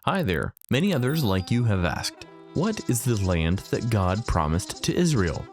Hi there. Many others like you have asked, what is the land that God promised to Israel?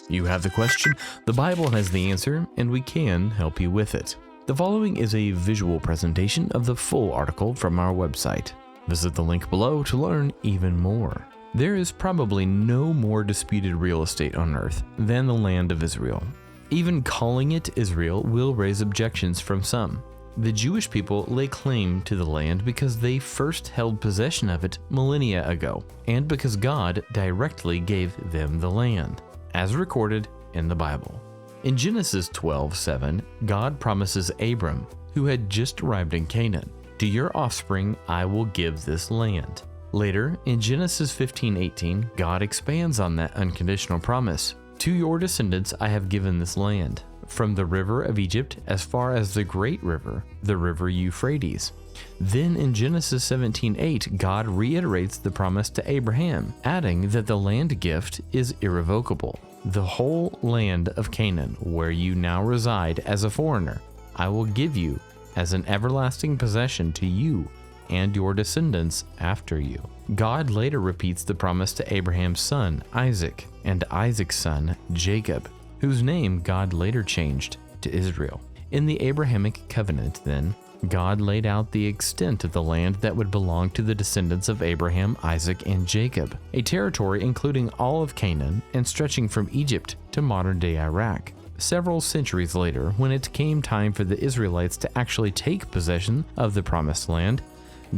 You have the question, the Bible has the answer, and we can help you with it. The following is a visual presentation of the full article from our website. Visit the link below to learn even more. There is probably no more disputed real estate on earth than the land of Israel. Even calling it Israel will raise objections from some. The Jewish people lay claim to the land because they first held possession of it millennia ago, and because God directly gave them the land, as recorded in the Bible. In Genesis 12:7, God promises Abram, who had just arrived in Canaan, "To your offspring I will give this land." Later, in Genesis 15:18, God expands on that unconditional promise. "To your descendants I have given this land, from the river of Egypt as far as the great river, the river Euphrates." Then in Genesis 17:8, God reiterates the promise to Abraham, adding that the land gift is irrevocable. "The whole land of Canaan, where you now reside as a foreigner, I will give you as an everlasting possession to you and your descendants after you." God later repeats the promise to Abraham's son, Isaac, and Isaac's son, Jacob, whose name God later changed to Israel. In the Abrahamic Covenant, then, God laid out the extent of the land that would belong to the descendants of Abraham, Isaac, and Jacob, a territory including all of Canaan and stretching from Egypt to modern-day Iraq. Several centuries later, when it came time for the Israelites to actually take possession of the Promised Land,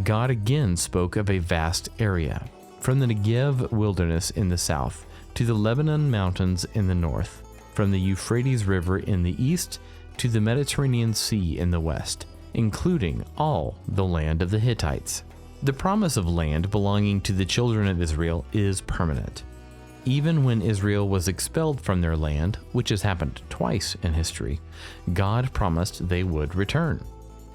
God again spoke of a vast area, from the Negev wilderness in the south to the Lebanon mountains in the north, from the Euphrates River in the east to the Mediterranean Sea in the west, including all the land of the Hittites. The promise of land belonging to the children of Israel is permanent. Even when Israel was expelled from their land, which has happened twice in history, God promised they would return.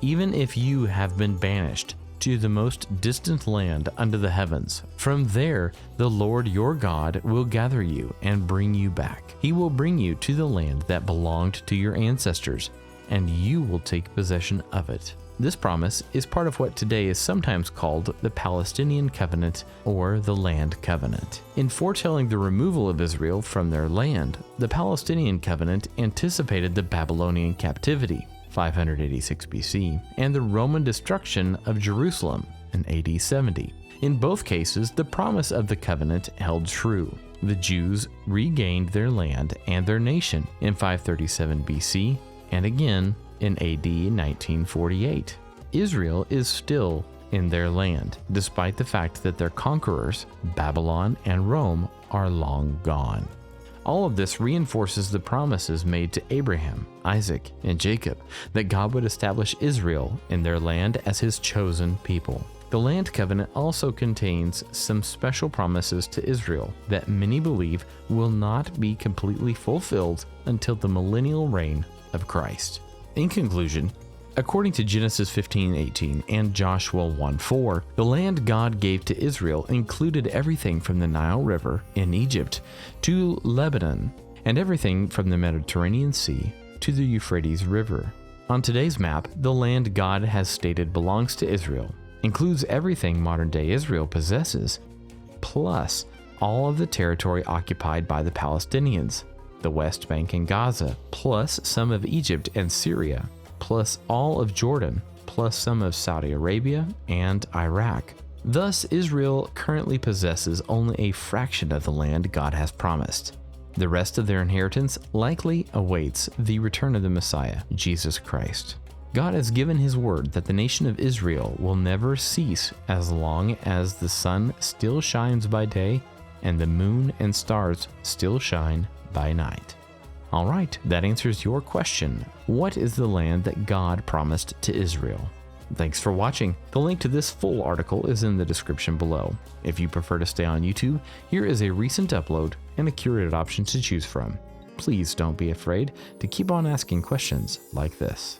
Even if you have been banished to the most distant land under the heavens, from there the Lord your God will gather you and bring you back. He will bring you to the land that belonged to your ancestors, and you will take possession of it. This promise is part of what today is sometimes called the Palestinian Covenant or the Land Covenant. In foretelling the removal of Israel from their land, the Palestinian Covenant anticipated the Babylonian captivity, 586 BC, and the Roman destruction of Jerusalem in AD 70. In both cases, the promise of the covenant held true. The Jews regained their land and their nation in 537 BC and again in AD 1948. Israel is still in their land, despite the fact that their conquerors, Babylon and Rome, are long gone. All of this reinforces the promises made to Abraham, Isaac, and Jacob that God would establish Israel in their land as his chosen people. The land covenant also contains some special promises to Israel that many believe will not be completely fulfilled until the millennial reign of Christ. In conclusion, according to Genesis 15:18 and Joshua 1:4, the land God gave to Israel included everything from the Nile River in Egypt to Lebanon, and everything from the Mediterranean Sea to the Euphrates River. On today's map, the land God has stated belongs to Israel includes everything modern-day Israel possesses, plus all of the territory occupied by the Palestinians, the West Bank and Gaza, plus some of Egypt and Syria, plus all of Jordan, plus some of Saudi Arabia and Iraq. Thus, Israel currently possesses only a fraction of the land God has promised. The rest of their inheritance likely awaits the return of the Messiah, Jesus Christ. God has given his word that the nation of Israel will never cease as long as the sun still shines by day and the moon and stars still shine by night. All right, that answers your question. What is the land that God promised to Israel? Thanks for watching. The link to this full article is in the description below. If you prefer to stay on YouTube, here is a recent upload and a curated option to choose from. Please don't be afraid to keep on asking questions like this.